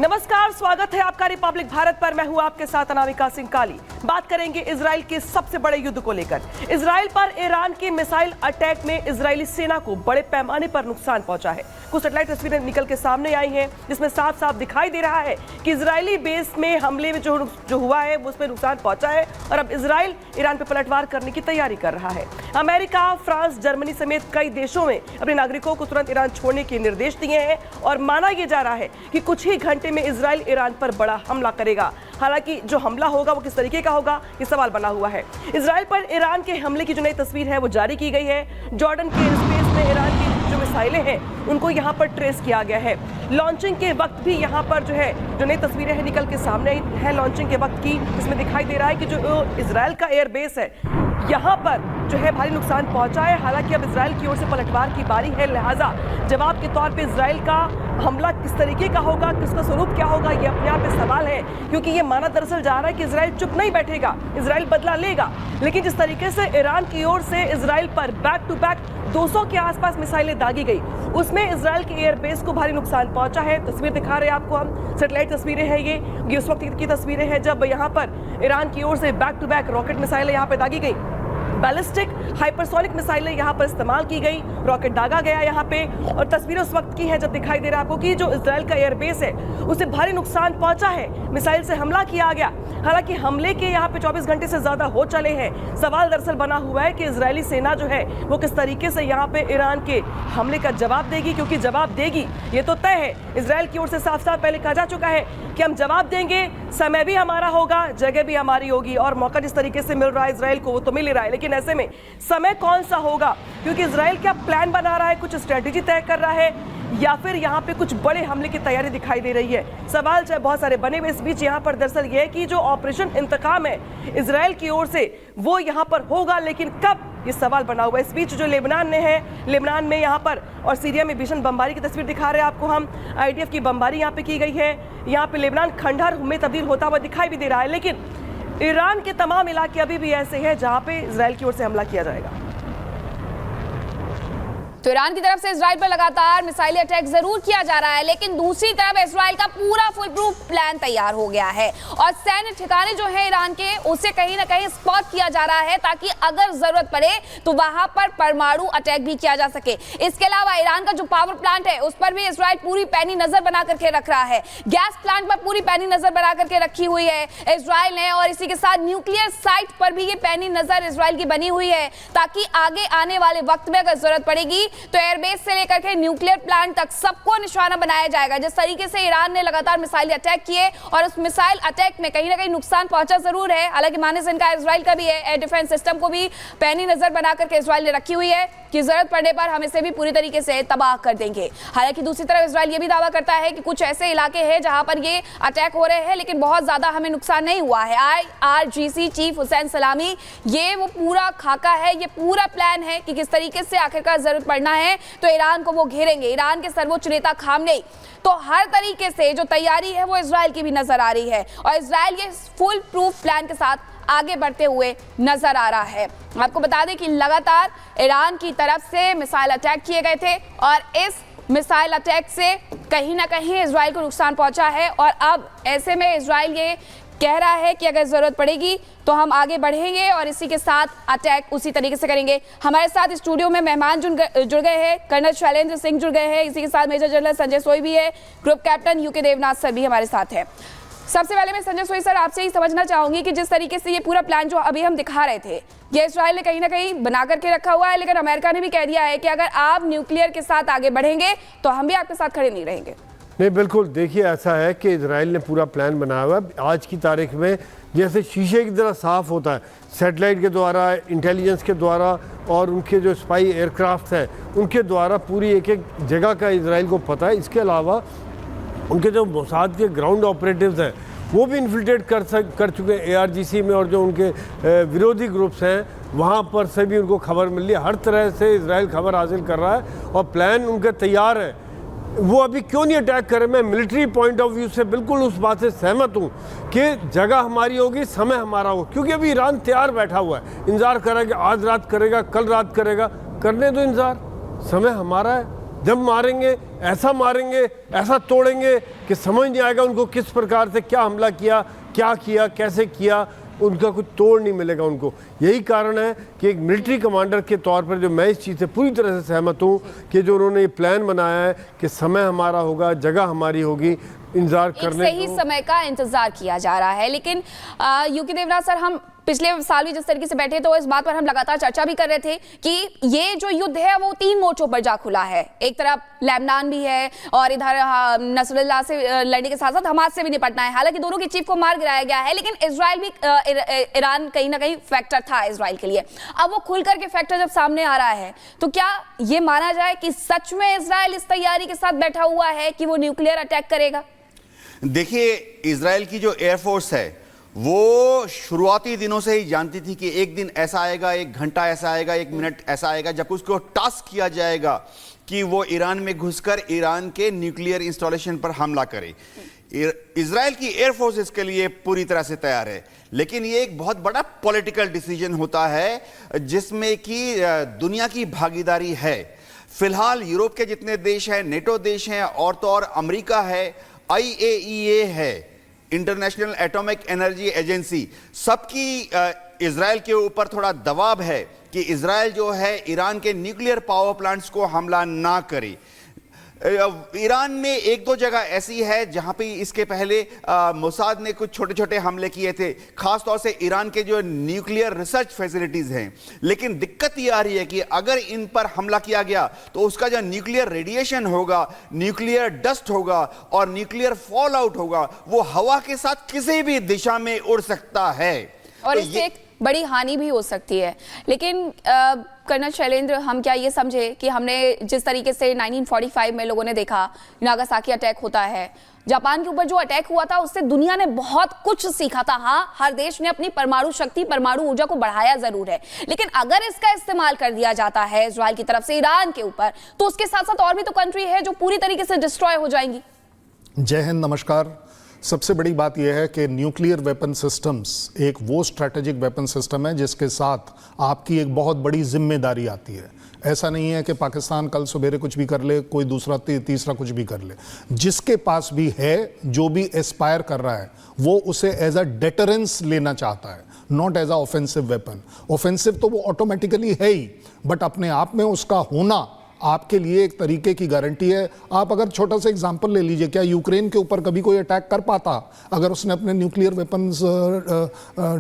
नमस्कार, स्वागत है आपका रिपब्लिक भारत पर। मैं हूं आपके साथ अनामिका सिंह काली। बात करेंगे इजराइल के सबसे बड़े युद्ध को लेकर। इजराइल पर ईरान के मिसाइल अटैक में इजरायली सेना को बड़े पैमाने पर नुकसान पहुंचा है। कुछ सैटेलाइट तस्वीरें निकल के सामने आई हैं जिसमें साफ साफ दिखाई दे रहा है कि इजरायली बेस में हमले में जो हुआ है उसमें नुकसान पहुंचा है और अब इजराइल ईरान पर पलटवार करने की तैयारी कर रहा है। अमेरिका, फ्रांस, जर्मनी समेत कई देशों में अपने नागरिकों को तुरंत ईरान छोड़ने के निर्देश दिए हैं और माना यह जा रहा है कि कुछ ही घंटे में इजराइल ईरान पर बड़ा हमला करेगा। हालांकि जो हमला होगा वो किस तरीके का होगा, ये सवाल बना हुआ है। इजराइल पर ईरान के हमले की जो नई तस्वीर है वो जारी की गई है। जॉर्डन के स्पेस में ईरान की जो मिसाइलें हैं उनको यहाँ पर ट्रेस किया गया है। लॉन्चिंग के वक्त भी यहाँ पर जो नई तस्वीरें हैं निकल के सामने है लॉन्चिंग के वक्त की, जिसमें दिखाई दे रहा है कि जो इजराइल का एयरबेस है यहाँ पर जो है भारी नुकसान पहुंचा है। हालांकि अब इजराइल की ओर से पलटवार की बारी है, लिहाजा जवाब के तौर पे इजराइल का हमला किस तरीके का होगा, किसका स्वरूप क्या होगा, ये अपने आप में सवाल है। क्योंकि ये माना दरअसल जा रहा है कि इजराइल चुप नहीं बैठेगा, इजराइल बदला लेगा। लेकिन जिस तरीके से ईरान की ओर से इजराइल पर बैक टू बैक 200 के आसपास मिसाइलें दागी गई, उसमें इजराइल के एयरबेस को भारी नुकसान पहुंचा है। तस्वीर दिखा रहे हैं आपको हम, सैटेलाइट तस्वीरें हैं ये उस वक्त की तस्वीरें हैं जब यहाँ पर ईरान की ओर से बैक टू बैक रॉकेट मिसाइलें यहाँ पे दागी गई। बैलिस्टिक हाइपरसोनिक मिसाइलें यहाँ पर इस्तेमाल की गई, रॉकेट दागा गया यहाँ पे। और तस्वीरें उस वक्त की है जब दिखाई दे रहा है आपको कि जो इजराइल का एयरबेस है उसे भारी नुकसान पहुंचा है, मिसाइल से हमला किया गया। हालांकि हमले के यहाँ पे 24 घंटे से ज्यादा हो चले हैं। सवाल दरअसल बना हुआ है कि इजरायली सेना जो है वो किस तरीके से यहाँ पे ईरान के हमले का जवाब देगी, क्योंकि जवाब देगी ये तो तय है। इजराइल की ओर से साफ साफ पहले कहा जा चुका है कि हम जवाब देंगे, समय भी हमारा होगा, जगह भी हमारी होगी। और मौका जिस तरीके से मिल रहा है इजराइल को वो तो मिल ही रहा है, लेकिन ऐसे में समय कौन सा होगा, क्योंकि इजराइल क्या प्लान बना रहा है, कुछ स्ट्रेटेजी तय कर रहा है या फिर यहाँ पे कुछ बड़े हमले की तैयारी दिखाई दे रही है। सवाल चाहे बहुत सारे बने हुए। इस बीच यहाँ पर दरअसल ये है कि जो ऑपरेशन इंतकाम है इजराइल की ओर से वो यहाँ पर होगा, लेकिन कब, ये सवाल बना हुआ है। इस बीच जो लेबनान में है, लेबनान में यहाँ पर और सीरिया में भीषण बमबारी की तस्वीर दिखा रहे हैं आपको हम। IDF की बमबारी यहाँ पे की गई है। यहाँ पे लेबनान खंडहर में तब्दील होता हुआ दिखाई भी दे रहा है, लेकिन ईरान के तमाम इलाके अभी भी ऐसे हैं जहाँ पे इजराइल की ओर से हमला किया जाएगा। तो ईरान की तरफ से इजराइल पर लगातार मिसाइल अटैक जरूर किया जा रहा है, लेकिन दूसरी तरफ इजराइल का पूरा फुल प्रूफ प्लान तैयार हो गया है और सैन्य ठिकाने जो है ईरान के उसे कहीं ना कहीं स्पॉट किया जा रहा है ताकि अगर जरूरत पड़े तो वहां पर परमाणु अटैक भी किया जा सके। इसके अलावा ईरान का जो पावर प्लांट है उस पर भी इजराइल पूरी पैनी नजर बना करके रख रहा है। गैस प्लांट पर पूरी पैनी नजर बना करके रखी हुई है इजराइल ने, और इसी के साथ न्यूक्लियर साइट पर भी ये पैनी नजर इजराइल की बनी हुई है ताकि आगे आने वाले वक्त में अगर जरूरत पड़ेगी तो एयरबेस से लेकर के न्यूक्लियर प्लांट तक सबको निशाना बनाया जाएगा। जिस तरीके से ईरान ने लगातार मिसाइल अटैक किए और उस मिसाइल अटैक में कहीं ना कहीं नुकसान पहुंचा जरूर है, हालांकि मानने से इनका इजराइल का भी है। एयर डिफेंस सिस्टम को भी पैनी नजर बना करके इजराइल ने रखी हुई है कि जरूरत पड़ने पर हम इसे भी पूरी तरीके से तबाह कर देंगे। हालांकि दूसरी तरफ इजराइल ये भी दावा करता है कि कुछ ऐसे इलाके हैं जहां पर ये अटैक हो रहे हैं लेकिन बहुत ज्यादा हमें नुकसान नहीं हुआ है। IRGC चीफ हुसैन सलामी, ये वो पूरा खाका है, ये पूरा प्लान है कि किस तरीके से आखिरकार जरूरत पड़ना है तो ईरान को वो घेरेंगे। ईरान के सर्वोच्च नेता खामनेई, तो हर तरीके से जो तैयारी है वो इजराइल की भी नजर आ रही है और इजराइल ये फुल प्रूफ प्लान के साथ आगे बढ़ते हुए नजर आ रहा है। आपको बता दें कि लगातार ईरान की तरफ से मिसाइल अटैक किए गए थे और इस मिसाइल अटैक से कहीं ना कहीं इजराइल को नुकसान पहुंचा है और अब ऐसे में इजराइल ये कह रहा है कि अगर जरूरत पड़ेगी तो हम आगे बढ़ेंगे और इसी के साथ अटैक उसी तरीके से करेंगे। हमारे साथ स्टूडियो में मेहमान जुड़ गए हैं, कर्नल शैलेंद्र सिंह जुड़ गए हैं, इसी के साथ मेजर जनरल संजय सोई भी है, group captain UK Devnath sir भी हमारे साथ हैं। सबसे पहले मैं संजय सोई सर आपसे ही समझना चाहूंगी कि जिस तरीके से ये पूरा प्लान जो अभी हम दिखा रहे थे ये इजराइल ने कहीं ना कहीं बना करके रखा हुआ है, लेकिन अमेरिका ने भी कह दिया है कि अगर आप न्यूक्लियर के साथ आगे बढ़ेंगे तो हम भी आपके साथ खड़े नहीं रहेंगे। नहीं, बिल्कुल। देखिए, ऐसा है कि इजराइल ने पूरा प्लान बनाया हुआ है। आज की तारीख में जैसे शीशे की तरह साफ होता है, सैटेलाइट के द्वारा, इंटेलिजेंस के द्वारा और उनके जो स्पाई एयरक्राफ्ट हैं उनके द्वारा पूरी एक एक जगह का इजराइल को पता है। इसके अलावा उनके जो मोसाद के ग्राउंड ऑपरेटिव्स हैं वो भी इन्फिल्ट्रेट कर चुके हैं ARGC में, और जो उनके विरोधी ग्रुप्स हैं वहाँ पर से भी उनको खबर मिल रही है। हर तरह से इजराइल खबर हासिल कर रहा है और प्लान उनके तैयार है। वो अभी क्यों नहीं अटैक करे, मैं मिलिट्री पॉइंट ऑफ व्यू से बिल्कुल उस बात से सहमत हूँ कि जगह हमारी होगी, समय हमारा होगा, क्योंकि अभी ईरान तैयार बैठा हुआ है, इंतजार कर रहा है कि आज रात करेगा, कल रात करेगा। करने दो इंतजार, समय हमारा है, जब मारेंगे ऐसा तोड़ेंगे कि समझ नहीं आएगा उनको किस प्रकार से क्या हमला किया, कैसे किया, उनका कुछ तोड़ नहीं मिलेगा उनको। यही कारण है कि एक मिलिट्री कमांडर के तौर पर जो मैं इस चीज़ से पूरी तरह से सहमत हूँ कि जो उन्होंने ये प्लान बनाया है कि समय हमारा होगा, जगह हमारी होगी, इंतजार करने सही समय का इंतजार किया जा रहा है। लेकिन यूके देवराज सर, हम पिछले साल भी जिस तरीके से बैठे तो इस बात पर हम लगातार चर्चा भी कर रहे थे कि ये जो युद्ध है वो 3 मोर्चों पर जा खुला है। एक तरफ लेबनान भी है और इधर नसरुल्लाह से लड़ने के साथ साथ हमास से भी निपटना है। हालांकि दोनों के चीफ को मार गिराया गया है, लेकिन इजराइल भी ईरान कहीं ना कहीं फैक्टर था इजराइल के लिए। अब वो खुल करके फैक्टर जब सामने आ रहा है तो क्या ये माना जाए कि सच में इजराइल इस तैयारी के साथ बैठा हुआ है कि वो न्यूक्लियर अटैक करेगा? देखिए, इजराइल की जो एयरफोर्स है वो शुरुआती दिनों से ही जानती थी कि एक दिन ऐसा आएगा, 1 घंटा ऐसा आएगा, 1 मिनट ऐसा आएगा जब उसको टास्क किया जाएगा कि वो ईरान में घुसकर ईरान के न्यूक्लियर इंस्टॉलेशन पर हमला करे। इजराइल की एयरफोर्स इसके लिए पूरी तरह से तैयार है, लेकिन ये एक बहुत बड़ा पॉलिटिकल डिसीजन होता है जिसमें कि दुनिया की भागीदारी है। फिलहाल यूरोप के जितने देश हैं, नेटो देश हैं, और तो और अमेरिका है, IAEA है, इंटरनेशनल एटॉमिक एनर्जी एजेंसी, सबकी इजराइल के ऊपर थोड़ा दबाव है कि इजराइल जो है ईरान के न्यूक्लियर पावर प्लांट्स को हमला ना करे। ईरान में 1-2 जगह ऐसी है जहां पे इसके पहले मोसाद ने कुछ छोटे छोटे हमले किए थे, खासतौर से ईरान के जो न्यूक्लियर रिसर्च फैसिलिटीज हैं। लेकिन दिक्कत ये आ रही है कि अगर इन पर हमला किया गया तो उसका जो न्यूक्लियर रेडिएशन होगा, न्यूक्लियर डस्ट होगा और न्यूक्लियर फॉल आउट होगा, वो हवा के साथ किसी भी दिशा में उड़ सकता है और तो इससे एक बड़ी हानि भी हो सकती है। लेकिन कर्नल शैलेंद्र, हम क्या ये समझे कि हमने जिस तरीके से 1945 में लोगों ने देखा नागासाकी अटैक होता है, जापान के ऊपर जो अटैक हुआ था उससे दुनिया ने बहुत कुछ सीखा था। हाँ, हर देश ने अपनी परमाणु शक्ति, परमाणु ऊर्जा को बढ़ाया जरूर है, लेकिन अगर इसका इस्तेमाल कर दिया जाता है इजराइल की तरफ से ईरान के ऊपर, तो उसके साथ साथ और भी तो कंट्री है जो पूरी तरीके से डिस्ट्रॉय हो जाएंगी। जय हिंद, नमस्कार। सबसे बड़ी बात यह है कि न्यूक्लियर वेपन सिस्टम्स एक वो स्ट्रैटेजिक वेपन सिस्टम है जिसके साथ आपकी एक बहुत बड़ी जिम्मेदारी आती है। ऐसा नहीं है कि पाकिस्तान कल सवेरे कुछ भी कर ले, कोई दूसरा तीसरा कुछ भी कर ले। जिसके पास भी है, जो भी एस्पायर कर रहा है, वो उसे एज अ डेटरेंस लेना चाहता है, not as a offensive weapon. Offensive तो वो ऑटोमेटिकली है ही, बट अपने आप में उसका होना आपके लिए एक तरीके की गारंटी है। आप अगर छोटा सा एग्जांपल ले लीजिए, क्या यूक्रेन के ऊपर कभी कोई अटैक कर पाता अगर उसने अपने न्यूक्लियर वेपन्स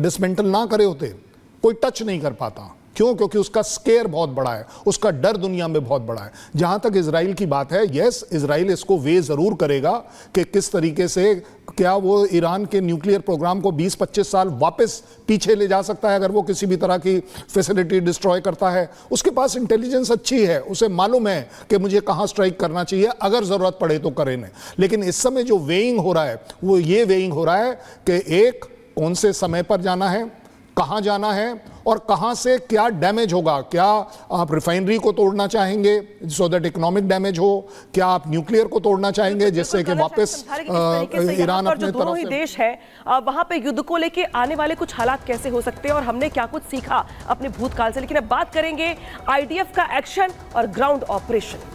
डिसमेंटल ना करे होते? कोई टच नहीं कर पाता। क्यों? क्योंकि उसका स्केयर बहुत बड़ा है, उसका डर दुनिया में बहुत बड़ा है। जहां तक इजराइल की बात है, यस, इजराइल इसको वे जरूर करेगा कि किस तरीके से क्या वो ईरान के न्यूक्लियर प्रोग्राम को 20-25 साल वापस पीछे ले जा सकता है अगर वो किसी भी तरह की फैसिलिटी डिस्ट्रॉय करता है। उसके पास इंटेलिजेंस अच्छी है, उसे मालूम है कि मुझे कहां स्ट्राइक करना चाहिए, अगर जरूरत पड़े तो करें। लेकिन इस समय जो वेइंग हो रहा है वो ये वेइंग हो रहा है कि एक, कौन से समय पर जाना है, कहां जाना है और कहां से क्या डैमेज होगा। क्या आप रिफाइनरी को तोड़ना चाहेंगे सो दैट इकोनॉमिक डैमेज हो? क्या आप न्यूक्लियर को तोड़ना चाहेंगे जिससे कि वापस ईरान अपने तरफ से? देश है वहां पे युद्ध को लेके आने वाले कुछ हालात कैसे हो सकते हैं और हमने क्या कुछ सीखा अपने भूतकाल से। लेकिन अब बात करेंगे IDF का एक्शन और ग्राउंड ऑपरेशन।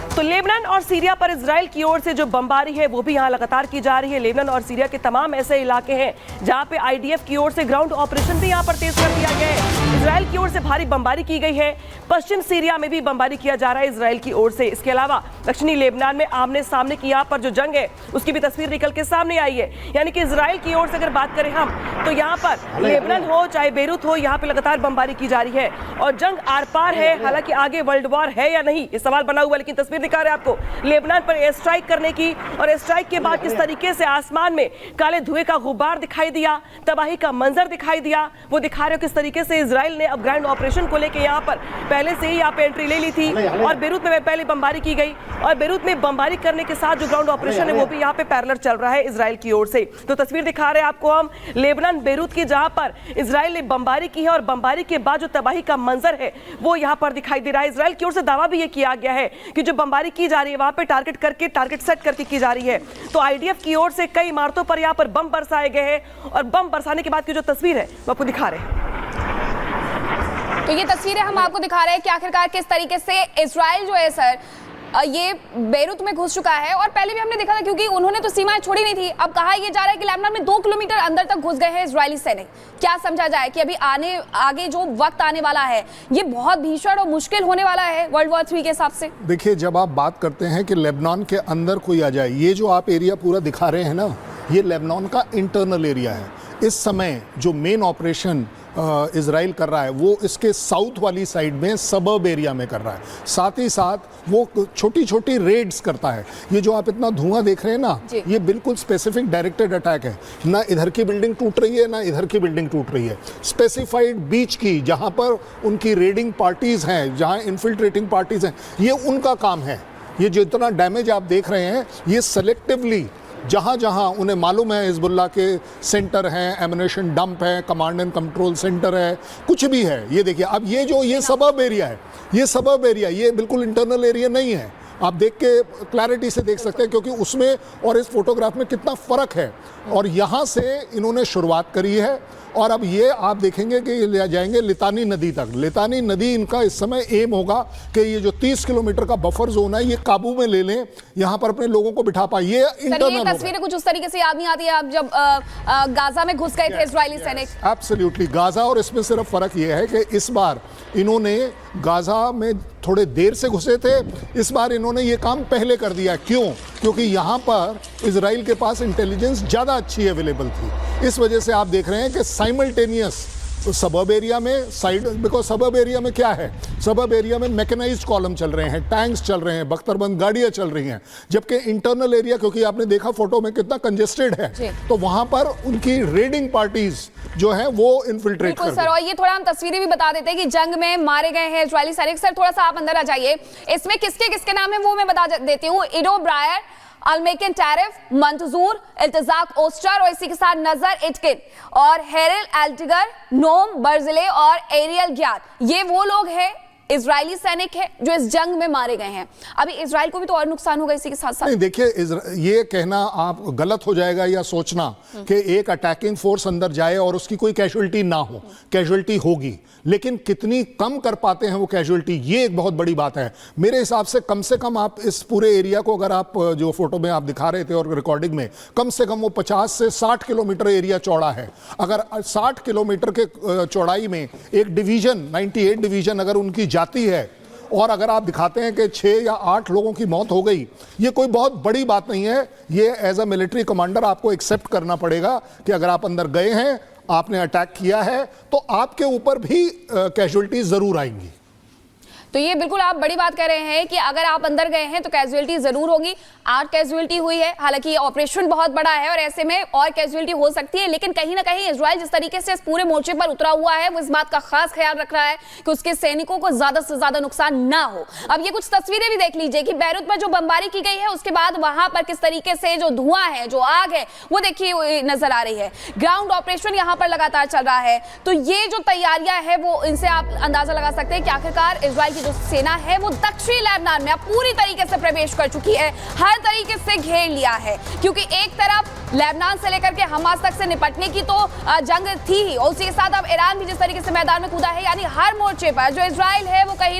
तो लेबनान और सीरिया पर इजराइल की ओर से जो बमबारी है वो भी यहां लगातार की जा रही है। लेबनान और सीरिया के तमाम ऐसे इलाके हैं जहां पे IDF की ओर से ग्राउंड ऑपरेशन भी यहां पर तेज कर दिया गया है। इजराइल की ओर से भारी बमबारी की गई है। पश्चिम सीरिया में भी बमबारी किया जा रहा है इजराइल की ओर से। इसके अलावा दक्षिणी लेबनान में आमने सामने की यहाँ पर जो जंग है उसकी भी तस्वीर निकल के सामने आई है। यानी कि इजराइल की ओर से अगर बात करें हम, तो यहाँ पर लेबनान हो चाहे बेरूत हो, यहाँ पे लगातार बमबारी की जा रही है और जंग आर पार है। हालांकि आगे वर्ल्ड वॉर है या नहीं ये सवाल बना हुआ, लेकिन तस्वीर दिखा रहे हैं आपको लेबनान पर एयर स्ट्राइक करने की। और एयर स्ट्राइक के बाद किस तरीके से आसमान में काले धुएं का गुबार दिखाई दिया, तबाही का मंजर दिखाई दिया, वो दिखा रहे हो किस तरीके से इजराइल इसराइल ने अब ग्राउंड ऑपरेशन को लेकर यहाँ पर पहले से ही यहाँ पे एंट्री ले ली थी और बेरूत में पहले बमबारी की गई और बेरूत में बमबारी करने के साथ जो ग्राउंड ऑपरेशन है वो भी यहाँ पे पैरेलल चल रहा है इसराइल की ओर से। तो तस्वीर दिखा रहे हैं आपको हम लेबनान बेरूत की, जहां पर इसराइल ने बमबारी की है और बमबारी के बाद जो तबाही का मंजर है वो यहाँ पर दिखाई दे रहा है। इसराइल की ओर से दावा भी ये किया गया है कि जो बमबारी की जा रही है वहां पे टारगेट सेट करके की जा रही है। तो आईडीएफ की ओर से कई इमारतों पर यहाँ पर बम बरसाए गए हैं और बम बरसाने के बाद की जो तस्वीर है वो आपको दिखा रहे हैं। तो ये तस्वीरें हम आपको दिखा रहे हैं कि आखिरकार किस तरीके से इसराइल जो है सर ये बेरूत में घुस चुका है। और पहले भी हमने देखा था क्योंकि उन्होंने तो सीमाएं छोड़ी नहीं थी। अब कहा यह जा रहा है कि लेबनान में 2 किलोमीटर अंदर तक घुस गए हैं इजरायली सैनिक। क्या समझा जाए कि अभी आगे जो वक्त आने वाला है ये बहुत भीषण और मुश्किल होने वाला है वर्ल्ड वॉर 3 के हिसाब से। देखिए, जब आप बात करते हैं कि लेबनान के अंदर कोई आ जाए, ये जो आप एरिया पूरा दिखा रहे हैं ना, ये लेबनान का इंटरनल एरिया है। इस समय जो मेन ऑपरेशन इजराइल कर रहा है वो इसके साउथ वाली साइड में सबर्ब एरिया में कर रहा है। साथ ही साथ वो छोटी छोटी रेड्स करता है। ये जो आप इतना धुआं देख रहे हैं ना, ये बिल्कुल स्पेसिफिक डायरेक्टेड अटैक है। ना इधर की बिल्डिंग टूट रही है ना इधर की बिल्डिंग टूट रही है। स्पेसिफाइड बीच की जहाँ पर उनकी रेडिंग पार्टीज हैं, जहाँ इन्फिल्ट्रेटिंग पार्टीज हैं, ये उनका काम है। ये जो इतना डैमेज आप देख रहे हैं ये सेलेक्टिवली जहाँ जहाँ उन्हें मालूम है हिजबुल्लाह के सेंटर हैं, एमुनेशन डंप है, कमांड एंड कंट्रोल सेंटर है, कुछ भी है। ये देखिए, अब ये सबर्ब एरिया है, ये सबर्ब एरिया, ये बिल्कुल इंटरनल एरिया नहीं है। आप देख के क्लैरिटी से देख सकते हैं क्योंकि उसमें और इस फोटोग्राफ में कितना फ़र्क है। और यहाँ से इन्होंने शुरुआत करी है और अब ये आप देखेंगे कि ले जाएंगे लितानी नदी तक। लितानी नदी इनका इस समय एम होगा कि ये जो 30 किलोमीटर का बफर जोन है ये काबू में ले लें, यहाँ पर अपने लोगों को बिठा पाए। ये इंटरनल तस्वीरें कुछ उस तरीके से याद नहीं आती है आप जब गाजा में घुस गए थे इजरायली सैनिक। एब्सोल्युटली, गाजा और इसमें सिर्फ फ़र्क ये है कि इस बार इन्होंने गाजा में थोड़े देर से घुसे थे, इस बार इन्होंने ये काम पहले कर दिया। क्यों? क्योंकि यहाँ पर इजराइल के पास इंटेलिजेंस ज़्यादा अच्छी अवेलेबल थी। इस वजह से आप देख रहे हैं कि साइमल्टेनियस सबर्ब एरिया में बिकॉज सबर्ब एरिया में क्या है, सबर्ब एरिया में मैकेनाइज्ड कॉलम चल रहे हैं, टैंक्स चल रहे हैं, बख्तरबंद गाड़ियाँ चल रही हैं। जबकि इंटरनल एरिया, क्योंकि आपने देखा फोटो में कितना कंजेस्टेड है, तो वहाँ पर उनकी रेडिंग पार्टीज जो है वो इन्फिल्ट्रेट कर सर। और ये थोड़ा हम तस्वीरें भी बता देते हैं कि जंग में मारे गए हैं इजरायली सैनिक। सर थोड़ा सा आप अंदर आ जाइए, इसमें किसके किसके नाम है वो मैं बता देती हूँ। इडो ब्रायर, अल्मेकन टैरिफ, मंतजूर, इल्तिजाक ओस्टर और इसी के साथ नजर इटकिन और हेरल एल्टिगर, नोम बर्जिले और एरियल ग्यार, ये वो लोग हैं इजरायली सैनिक है जो इस जंग में मारे गए हैं। अभी इजराइल को भी तो और नुकसान होगा इसी के साथ साथ। नहीं, देखिए, ये कहना आप गलत हो जाएगा या सोचना कि एक अटैकिंग फोर्स अंदर जाए और उसकी कोई कैजुअलिटी ना हो। कैजुअलिटी होगी, लेकिन कितनी कम कर पाते हैं वो कैजुअलिटी, ये एक बहुत बड़ी बात है। मेरे हिसाब से कम आप इस पूरे एरिया को, अगर आप जो फोटो में आप दिखा रहे थे और रिकॉर्डिंग में, कम से कम वो 50 से 60 किलोमीटर एरिया चौड़ा है। अगर 60 किलोमीटर के चौड़ाई में एक डिवीजन 98 डिवीजन अगर उनकी जाती है और अगर आप दिखाते हैं कि 6 या 8 लोगों की मौत हो गई, ये कोई बहुत बड़ी बात नहीं है। ये एज अ मिलिट्री कमांडर आपको एक्सेप्ट करना पड़ेगा कि अगर आप अंदर गए हैं, आपने अटैक किया है, तो आपके ऊपर भी कैजुअलिटी जरूर आएंगी। तो ये बिल्कुल आप बड़ी बात कह रहे हैं कि अगर आप अंदर गए हैं तो कैजुअलिटी जरूर होगी। 8 कैजुअलिटी हुई है, हालांकि ये ऑपरेशन बहुत बड़ा है और ऐसे में और कैजुअलिटी हो सकती है, लेकिन कहीं ना कहीं इजराइल जिस तरीके से इस पूरे मोर्चे पर उतरा हुआ है वो इस बात का खास ख्याल रख रहा है कि उसके सैनिकों को ज्यादा से ज्यादा नुकसान ना हो। अब ये कुछ तस्वीरें भी देख लीजिए कि बेरूत पर जो बमबारी की गई है उसके बाद वहां पर किस तरीके से जो धुआं है, जो आग है, वो देखिए नजर आ रही है। ग्राउंड ऑपरेशन यहाँ पर लगातार चल रहा है। तो ये जो तैयारियां है वो इनसे आप अंदाजा लगा सकते हैं कि आखिरकार इजराइल की जो सेना है वो दक्षिणी लेबनान में पूरी तरीके से प्रवेश कर चुकी है, हर तरीके से घेर लिया है। क्योंकि एक तरफ लेबनान से लेकर के हमास तक से निपटने की तो जंग थी ही, और उसी के साथ अब ईरान भी जिस तरीके से मैदान में कूदा है, यानी हर मोर्चे पर जो इजराइल है वो कहीं